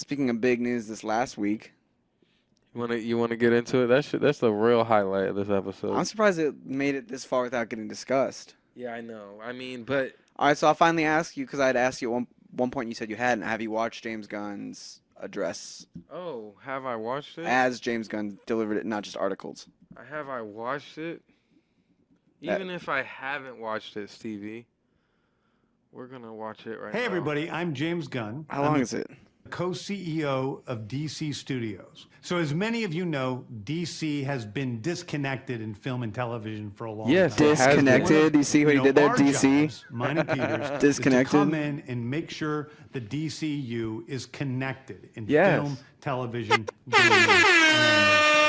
speaking of big news this last week, You wanna get into it? That's the real highlight of this episode. I'm surprised it made it this far without getting discussed. Yeah, I know. I mean, but All right, so I'll finally ask you, because I'd asked you at one point, you said you hadn't. Have you watched James Gunn's address oh, have I watched it? as James Gunn delivered it, not just articles? Have I watched it? That- Even if I haven't watched it, Stevie, we're gonna watch it right now. Hey, everybody, I'm James Gunn. How long is it? Co-CEO of DC Studios. So as many of you know, DC has been disconnected in film and television for a long Yes, time. it has been. Disconnected. You see what he did there, our DC? jobs, mine and Peter's, Disconnected. is to come in and make sure the DCU is connected in Yes. film, television, gaming, and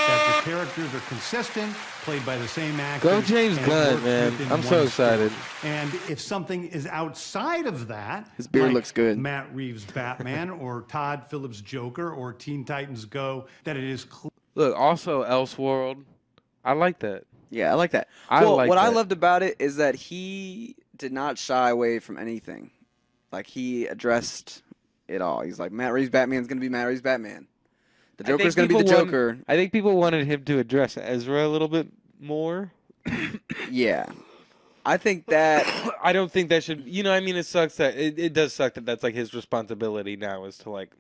that the characters are consistent, played by the same actors. Go James and Gunn, work man. within I'm so one excited. story. And if something is outside of that, His beard like looks good. Matt Reeves' Batman or Todd Phillips' Joker or Teen Titans Go, that it is Look, also Elseworld. I like that. Yeah, I like that. I Well, like what I that. loved about it is that he did not shy away from anything. Like, he addressed it all. He's like, Matt Reeves' Batman's going to be Matt Reeves' Batman. The Joker's going to be the Joker. I think people wanted him to address Ezra a little bit more. Yeah. I think that... I don't think that should. You know, I mean, it sucks that it does suck that that's like his responsibility now is to like.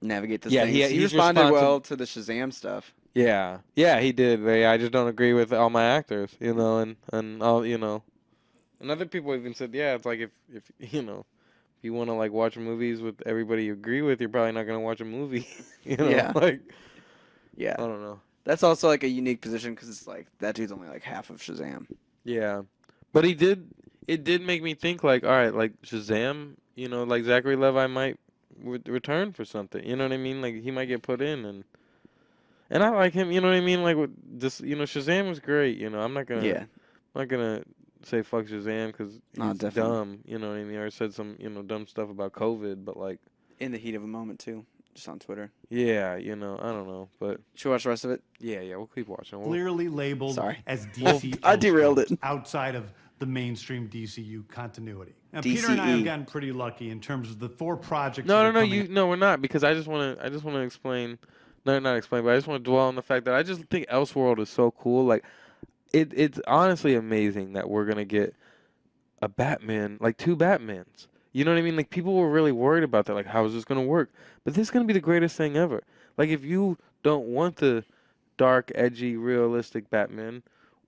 navigate this Yeah, thing. he- He he's responded well responsi- to the Shazam stuff. Yeah, he did. I just don't agree with all my actors, you know, and all, you know, and other people even said, yeah, it's like if you know, if you want to like watch movies with everybody you agree with, you're probably not gonna watch a movie, you know, Yeah. like Yeah. I don't know. That's also like a unique position because it's like that dude's only like half of Shazam. Yeah, but it did make me think like, all right, like Shazam, you know, like Zachary Levi might return for something, you know what I mean? Like he might get put in and I like him, you know what I mean? Like with this, you know, Shazam was great, you know. I'm not gonna say fuck Shazam because No, he's definitely. dumb, you know what I mean? Or said some, you know, dumb stuff about COVID, but like, In the heat of a moment, too. Just on Twitter. yeah, you know, I don't know, but Should we watch the rest of it? yeah, we'll keep watching. clearly labeled Sorry. as DC. I derailed it. outside of the mainstream DCU continuity. Now, DCE. Peter and I have gotten pretty lucky in terms of the 4 projects. No, that no, are no, coming no, we're not because I just want to explain. No, not explain, but I just want to dwell on the fact that I just think Elseworld is so cool. Like, it's honestly amazing that we're gonna get a Batman, like 2 Batmans. You know what I mean? Like people were really worried about that. Like, how is this gonna work? But this is gonna be the greatest thing ever. Like, if you don't want the dark, edgy, realistic Batman,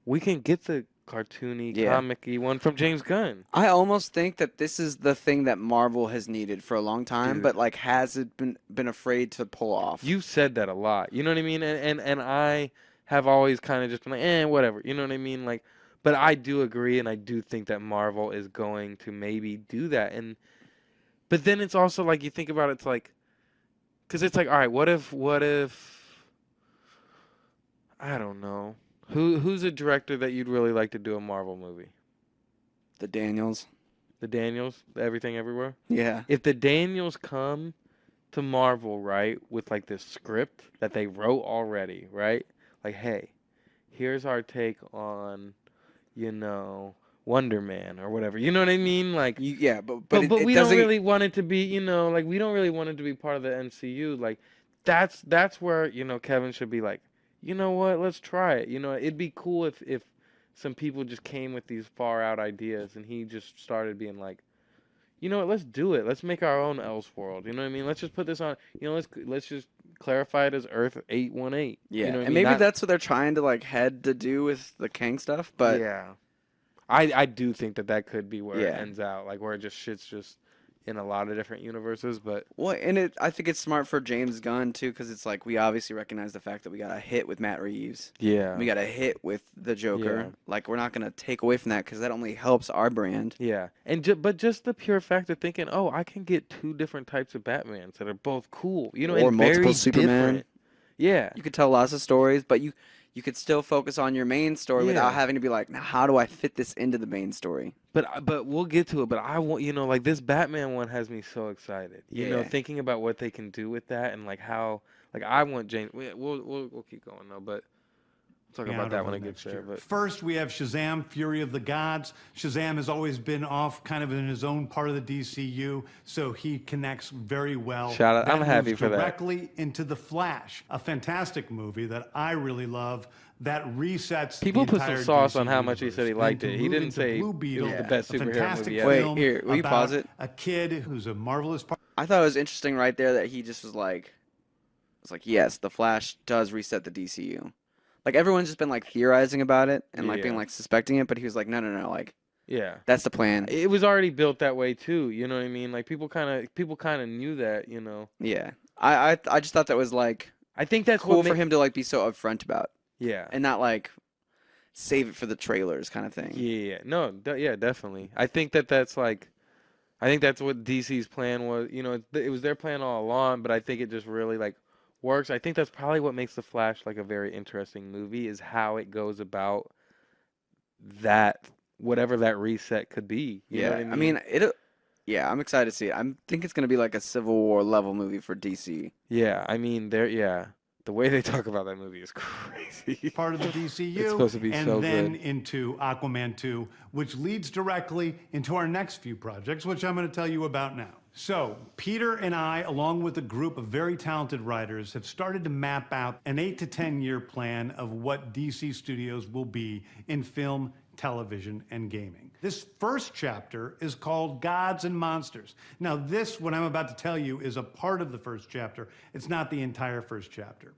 we can get the cartoony, Yeah. comic-y one from James Gunn. I almost think that this is the thing that Marvel has needed for a long time, Dude. but like hasn't been afraid to pull off. You've said that a lot. You know what I mean? And I have always kind of just been like, whatever. You know what I mean? Like, but I do agree, and I do think that Marvel is going to maybe do that. But then it's also like you think about it, it's like, because it's like, all right, what if I don't know, who's a director that you'd really like to do a Marvel movie? The Daniels. The Daniels, the Everything Everywhere. Yeah. If the Daniels come to Marvel, right, with like this script that they wrote already, right? Like, hey, here's our take on, you know, Wonder Man or whatever. You know what I mean? Like, Yeah, but but it we don't doesn't. really want it to be, you know, like we don't really want it to be part of the MCU. Like, that's where, you know, Kevin should be like, you know what? Let's try it. You know, it'd be cool if some people just came with these far out ideas and he just started being like, you know what, let's do it. Let's make our own Elseworld. You know what I mean? Let's just put this on, you know, let's just clarify it as Earth 818. Yeah, You know what I and mean? maybe that's what they're trying to like head to do with the Kang stuff. But yeah. I do think that could be where it Yeah. ends out, like where it just shit's just in a lot of different universes, but well, and I think it's smart for James Gunn too, because it's like we obviously recognize the fact that we got a hit with Matt Reeves. yeah. We got a hit with the Joker. Yeah. Like we're not gonna take away from that because that only helps our brand. Yeah, and but just the pure fact of thinking, oh, I can get 2 different types of Batmans that are both cool, you know, Or and multiple very Superman. different. Yeah, You could tell lots of stories, but you could still focus on your main story Yeah. without having to be like, now how do I fit this into the main story? but we'll get to it. But I want, you know, like this Batman one has me so excited. You know, Yeah. thinking about what they can do with that and like how, like I want James. We'll keep going though, but Talk about that when it gets there. But first, we have Shazam, Fury of the Gods. Shazam has always been off kind of in his own part of the DCU, so he connects very well. Shout out. I'm happy for that. Directly into The Flash, a fantastic movie that I really love that resets people the put some entire sauce DC on how much he universe. said he liked it. He didn't say Blue it Beetle, was the best a superhero fantastic movie ever. film Wait, here, will you about pause it? a kid who's a marvelous part. I thought it was interesting right there that he just was like, it's like, yes, the Flash does reset the DCU. Like everyone's just been like theorizing about it and like being like suspecting it, but he was like, no, like, that's the plan. It was already built that way too. You know what I mean? Like people kind of knew that. You know. Yeah, I just thought that was like, I think that's cool for him to like be so upfront about. Yeah. And not like save it for the trailers kind of thing. Yeah. No. Yeah. Definitely. I think that's like, I think that's what DC's plan was. You know, it was their plan all along, but I think it just really like works. I think that's probably what makes The Flash like a very interesting movie is how it goes about that, whatever that reset could be. You know what I mean? Yeah, I'm excited to see it. I think it's going to be like a Civil War level movie for DC. Yeah, I mean, the way they talk about that movie is crazy. Part of the DCU, it's supposed to be and so then good. into Aquaman 2, which leads directly into our next few projects, which I'm going to tell you about now. So, Peter and I, along with a group of very talented writers, have started to map out an 8 to 10 year plan of what DC Studios will be in film, television, and gaming. This first chapter is called Gods and Monsters. Now, what I'm about to tell you, is a part of the first chapter. It's not the entire first chapter.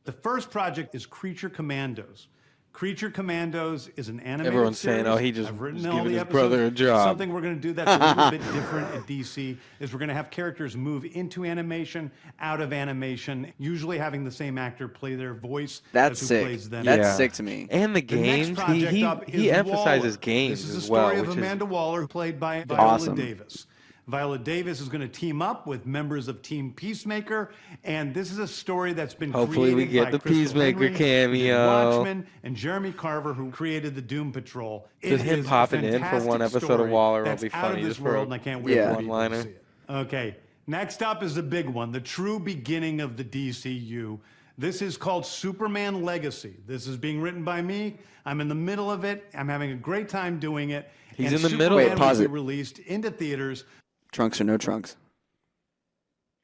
The first project is Creature Commandos. Creature Commandos is an animated Everyone's series. saying, oh, he just I've written was all giving the his brother a episodes. job. Something we're going to do that's a little bit different at DC is we're going to have characters move into animation, out of animation, usually having the same actor play their voice. That's as who sick. plays them. That's sick to me. And the The next games, project up he is emphasizes Waller. games This is as the well. story of which Amanda Waller, played by Awesome. Viola Davis. Viola Davis is going to team up with members of Team Peacemaker, and this is a story that's been Hopefully we created get by the Crystal Peacemaker Henry, who did cameo. Watchmen, and Jeremy Carver, who created the Doom Patrol. Just him popping in for one episode of Waller will be out funny. of this Just for world, and I can't wait for people to one-liner. see it. Okay, next up is the big one, the true beginning of the DCU. This is called Superman Legacy. This is being written by me. I'm in the middle of it. I'm having a great time doing it. He's and in the middle. Superman Wait, pause will it. be released into theaters. Trunks or no trunks?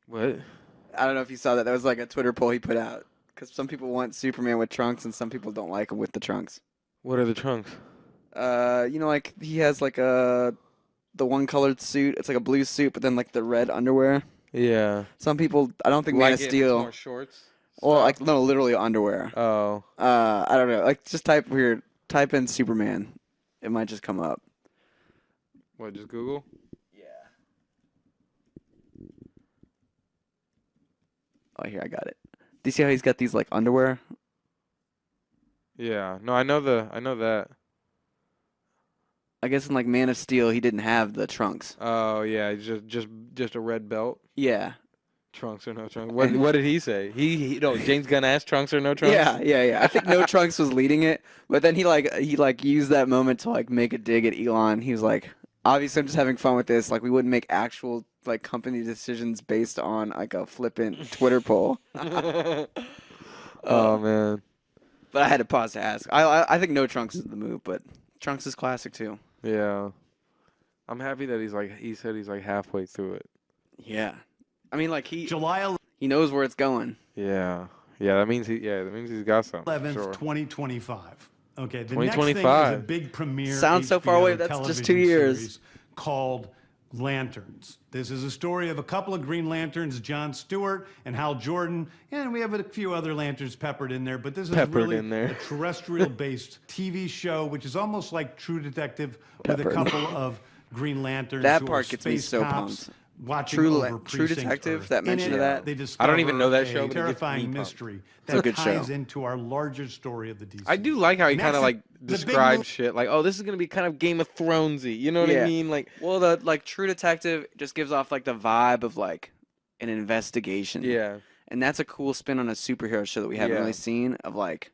What? I don't know if you saw that. That was like a Twitter poll he put out. Because some people want Superman with trunks and some people don't like him with the trunks. What are the trunks? Like he has like the one colored suit. It's like a blue suit, but then like the red underwear. Yeah. Some people, I don't think Like Man of it, it's Steel. more shorts. Well, like no, literally underwear. Oh. I don't know. Like just type in Superman. It might just come up. What? Just Google. Oh, here, I got it. Do you see how he's got these, like, underwear? Yeah. No, I know that. I guess in, like, Man of Steel, he didn't have the trunks. Oh yeah, just a red belt. Yeah. Trunks or no trunks? What did he say? James Gunn asked trunks or no trunks? Yeah. I think no trunks was leading it, but then he used that moment to, like, make a dig at Elon. He was like, obviously, I'm just having fun with this. Like, we wouldn't make actual, like, company decisions based on, like, a flippant Twitter poll. Oh, man. But I had to pause to ask. I think no trunks is the move, but trunks is classic, too. Yeah. I'm happy that he said he's like halfway through it. Yeah. I mean, like, he July he knows where it's going. Yeah. Yeah, that means he's got something. 11th, Sure. 2025. Okay, the next thing is a 2025. big premiere. Sounds so far HBO away, that's just 2 television years. series Called Lanterns. This is a story of a couple of Green Lanterns, Jon Stewart and Hal Jordan, and we have a few other lanterns peppered in there, but this is really a terrestrial-based TV show, which is almost like True Detective with a couple of Green Lanterns. That who part are gets me space so cops pumped. watching True over Detective, Earth. that mention In of it, that? they I don't discover even know that show, a but it gets me terrifying pumped. mystery It's a that good ties show. into our larger story of the DC. I do like how he Next kind of is like the big describes move- shit like, oh, this is gonna be kind of Game of Thronesy. You know what I Yeah. mean? Like, Well, the like True Detective just gives off like the vibe of like an investigation. yeah, And that's a cool spin on a superhero show that we haven't Yeah. really seen, of like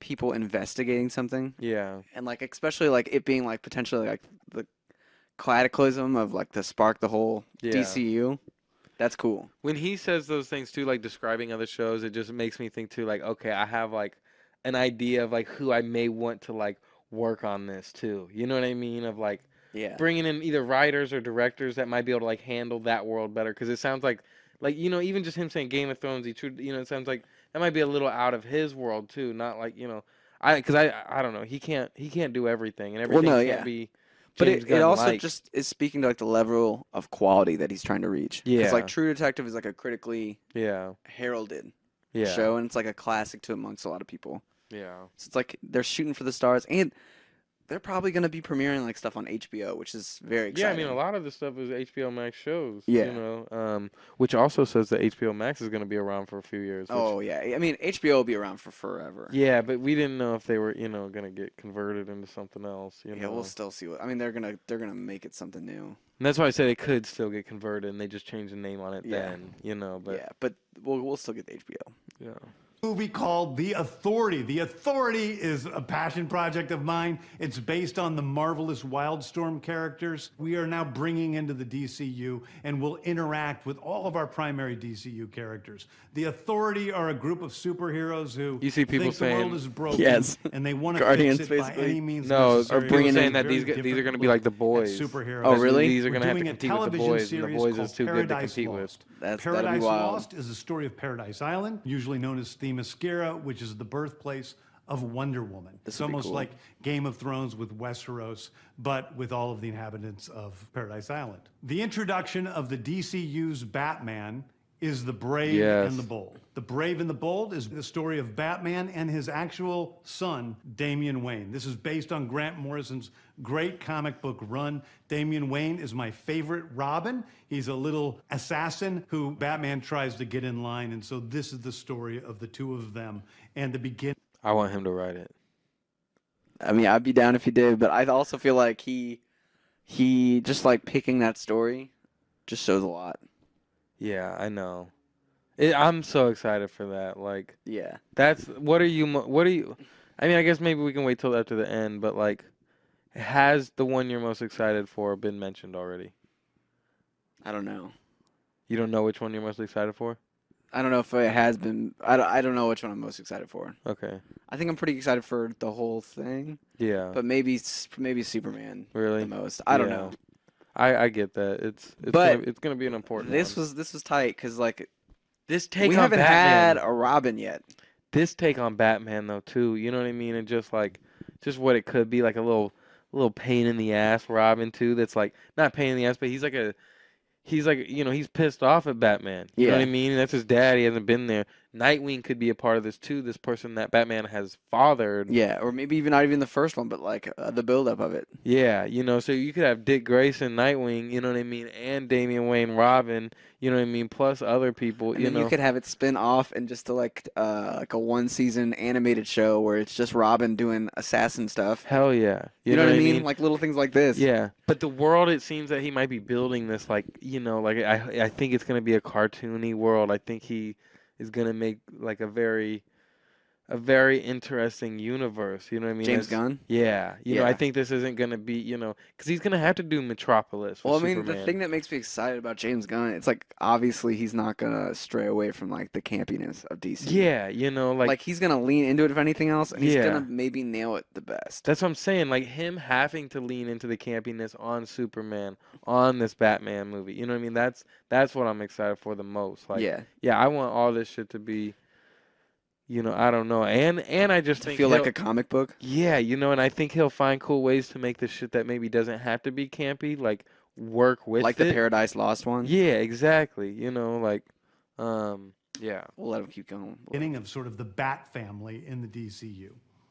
people investigating something. yeah, And like especially like it being like potentially like the cataclysm of like the spark the whole Yeah. DCU. That's cool. when he says those things too, like describing other shows, it just makes me think too, like, okay, I have like an idea of like who I may want to like work on this too. You know what I mean? Of like Yeah. bringing in either writers or directors that might be able to like handle that world better. Because it sounds like you know, even just him saying Game of Thrones, you know, it sounds like that might be a little out of his world too. Not like, you know, because I don't know, he can't do everything, and Well, everything no, can't yeah. be But James it Gunn also like. just is speaking to like the level of quality that he's trying to reach. Because like Yeah, True Detective is like a critically yeah, heralded yeah, show, and it's like a classic to amongst a lot of people. yeah. So it's like they're shooting for the stars, and they're probably gonna be premiering like stuff on HBO, which is very Yeah, I exciting. mean, a lot of the stuff is HBO Max shows, Yeah. you know, which also says that HBO Max is going to be around for a few years. Which, Oh yeah, I mean HBO will be around for forever. yeah, but we didn't know if they were, you know, going to get converted into something else, you Yeah, know. we'll still see what. I mean, they're gonna make it something new. And that's why I said it could still get converted, and they just changed the name on it Yeah. then, you know. But Yeah, but we'll still get the HBO. yeah. Movie called The Authority. The Authority is a passion project of mine. It's based on the marvelous Wildstorm characters we are now bringing into the DCU and will interact with all of our primary DCU characters. The Authority are a group of superheroes who You see people think the world saying- is broken Yes. and they want to Guardians, fix it by basically. any means No, necessary. or people bringing saying in that Very these are different going to be look like the at boys. superheroes. Oh, really? These are We're going to have to doing a compete with the television boys, and the series boys called is too good to Paradise compete Lost. with. That'd be Paradise wild. Lost is the story of Paradise Island, usually known as Themyscira, which is the birthplace of Wonder Woman. This It's would be almost cool. like Game of Thrones with Westeros, but with all of the inhabitants of Paradise Island. The introduction of the DCU's Batman is The Brave Yes. and the Bold. The Brave and the Bold is the story of Batman and his actual son, Damian Wayne. This is based on Grant Morrison's great comic book run. Damian Wayne is my favorite Robin. He's a little assassin who Batman tries to get in line, and so this is the story of the two of them and the beginning. I want him to write it. I mean, I'd be down if he did, but I also feel like he just like picking that story just shows a lot. Yeah, I know. I'm so excited for that. Like, Yeah. that's what are you? I mean, I guess maybe we can wait till after the end. But like, has the one you're most excited for been mentioned already? I don't know. You don't know which one you're most excited for? I don't know if it has been. I don't know which one I'm most excited for. Okay. I think I'm pretty excited for the whole thing, Yeah. but maybe Superman Really? the most. I don't Yeah. know. I get that. But it's gonna be an important This one. was tight because like This take we on haven't Batman. had a Robin yet. This take on Batman though too. You know what I mean? And just like what it could be, like a little pain in the ass Robin too. That's like not pain in the ass, but he's like, you know, he's pissed off at Batman. You know what I Yeah. mean? That's his dad. He hasn't been there. Nightwing could be a part of this too. This person that Batman has fathered. Yeah, or maybe even not even the first one, but like the buildup of it. Yeah, you know, so you could have Dick Grayson, Nightwing, you know what I mean, and Damian Wayne, Robin, you know what I mean, plus other people, And you then know. you could have it spin off and just to like a 1 season animated show where it's just Robin doing assassin stuff. Hell yeah. You know what I mean? Like little things like this. Yeah, but the world, it seems that he might be building this, like, you know, like I think it's gonna be a cartoony world. I think he is gonna make like a very interesting universe. You know what I mean? James It's- Gunn? Yeah, you know, I Yeah. think this isn't gonna be, you know, because he's gonna have to do Metropolis. For Well, I mean, Superman. the thing that makes me excited about James Gunn, it's like obviously he's not gonna stray away from like the campiness of DC. Yeah, you know, Like he's gonna lean into it if anything else, and he's Yeah. gonna maybe nail it the best. that's what I'm saying. Like him having to lean into the campiness on Superman, on this Batman movie. You know what I mean? That's what I'm excited for the most. Like, yeah, I want all this shit to be, you know, I don't know. And I just to think feel like he'll- a comic book. yeah, you know, and I think he'll find cool ways to make this shit that maybe doesn't have to be campy, like work with Like it. the Paradise Lost one. Yeah, exactly. You know, like, yeah. We'll let him keep going. Beginning of sort of the Bat family in the DCU.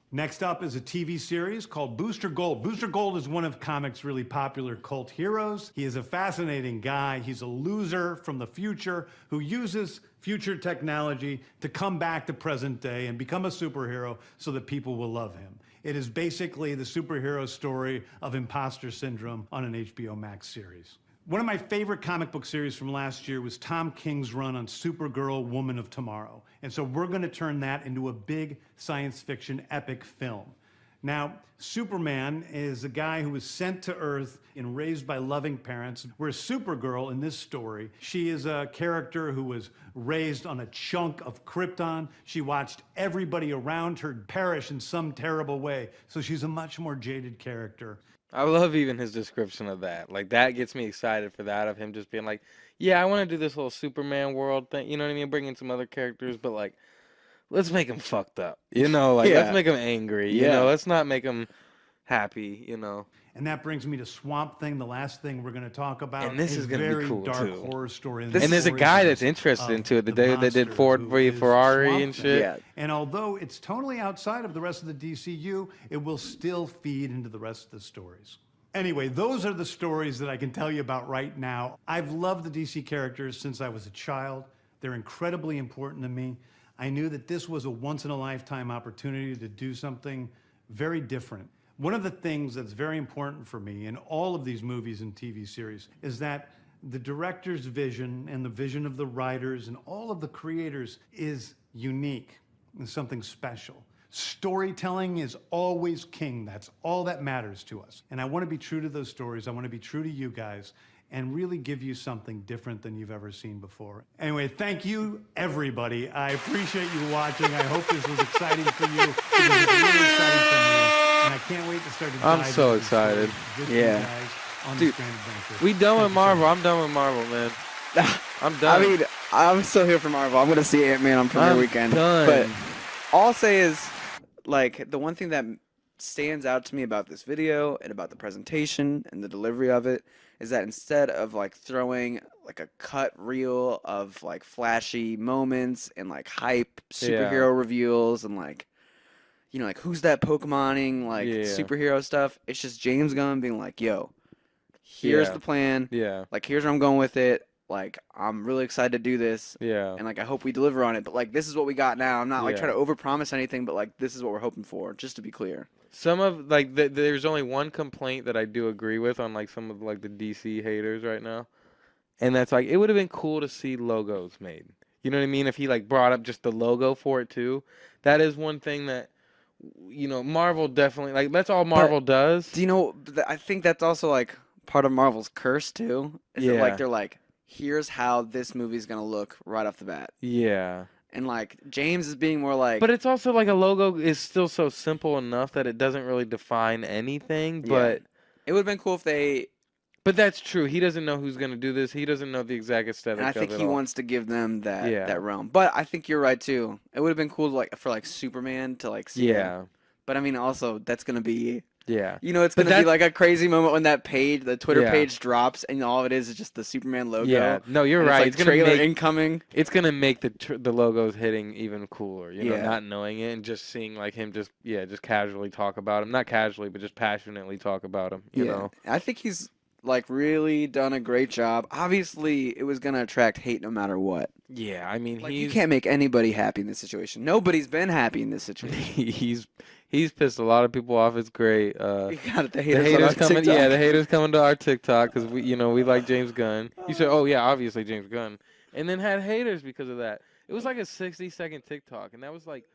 Next up is a TV series called Booster Gold. Booster Gold is one of comics' really popular cult heroes. He is a fascinating guy. He's a loser from the future who uses future technology to come back to present day and become a superhero so that people will love him. It is basically the superhero story of imposter syndrome on an HBO Max series. One of my favorite comic book series from last year was Tom King's run on Supergirl, Woman of Tomorrow. And so we're going to turn that into a big science fiction epic film. Now, Superman is a guy who was sent to Earth and raised by loving parents, whereas Supergirl in this story, she is a character who was raised on a chunk of Krypton. She watched everybody around her perish in some terrible way, so she's a much more jaded character. I love even his description of that. Like, that gets me excited for that, of him just being like, yeah, I want to do this little Superman world thing. You know what I mean? Bring in some other characters, but, like, let's make him fucked up. You know, like, let's make him angry. You know, let's not make him happy, you know. And that brings me to Swamp Thing, the last thing we're going to talk about. And this is going to be cool, dark too. horror story. And there's a guy that's interested into it, the dude that did Ford v Ferrari and shit. Yeah. And although it's totally outside of the rest of the DCU, it will still feed into the rest of the stories. Anyway, those are the stories that I can tell you about right now. I've loved the DC characters since I was a child. They're incredibly important to me. I knew that this was a once-in-a-lifetime opportunity to do something very different. One of the things that's very important for me in all of these movies and TV series is that the director's vision and the vision of the writers and all of the creators is unique and something special. Storytelling is always king. That's all that matters to us. And I want to be true to those stories. I want to be true to you guys and really give you something different than you've ever seen before. Anyway, thank you, everybody. I appreciate you watching. I hope this was exciting for you. It was really exciting for me. And I can't wait to start to dive I'm so into excited. with you guys on Dude, this grand adventure. We done with Thank you so Marvel. much. I'm done with Marvel, man. I'm done. I mean, I'm still here for Marvel. I'm gonna see Ant-Man on premiere I'm weekend. done. But all I'll say is, like, the one thing that stands out to me about this video and about the presentation and the delivery of it is that instead of like throwing like a cut reel of like flashy moments and like hype superhero reveals and like, you know, like who's that Pokemoning like superhero stuff, it's just James Gunn being like, yo, here's the plan. Yeah. Like, here's where I'm going with it. Like, I'm really excited to do this. Yeah. And, like, I hope we deliver on it. But, like, this is what we got now. I'm not, like, trying to overpromise anything, but, like, this is what we're hoping for, just to be clear. Some of, like, there's only one complaint that I do agree with on, like, some of, like, the DC haters right now. And that's, like, it would have been cool to see logos made. You know what I mean? If he, like, brought up just the logo for it, too. That is one thing that, you know, Marvel definitely, like, that's all Marvel does. Do you know, I think that's also, like, part of Marvel's curse, too. Is that, like, they're like, here's how this movie's gonna look right off the bat. Yeah. And like James is being more like, but it's also like a logo is still so simple enough that it doesn't really define anything. But it would have been cool if they. But that's true. He doesn't know who's gonna do this. He doesn't know the exact aesthetic. And I think of it he all. wants to give them that realm. But I think you're right too. It would have been cool to, like, for like Superman to like see. Yeah. Him. But I mean, also that's gonna be. Yeah. You know, it's going to be like a crazy moment when that page, the Twitter page drops, and all of it is just the Superman logo. Yeah. No, you're and right. It's like trailer incoming. It's going to make the logos hitting even cooler, you know, not knowing it and just seeing like him just casually talk about him. Not casually, but just passionately talk about him, you know. I think he's like really done a great job. Obviously, it was going to attract hate no matter what. Yeah, I mean, like, you can't make anybody happy in this situation. Nobody's been happy in this situation. He's pissed a lot of people off. It's great. You got the haters coming. Yeah, the haters coming to our TikTok because we like James Gunn. You said, oh yeah, obviously James Gunn, and then had haters because of that. It was like a 60-second TikTok, and that was like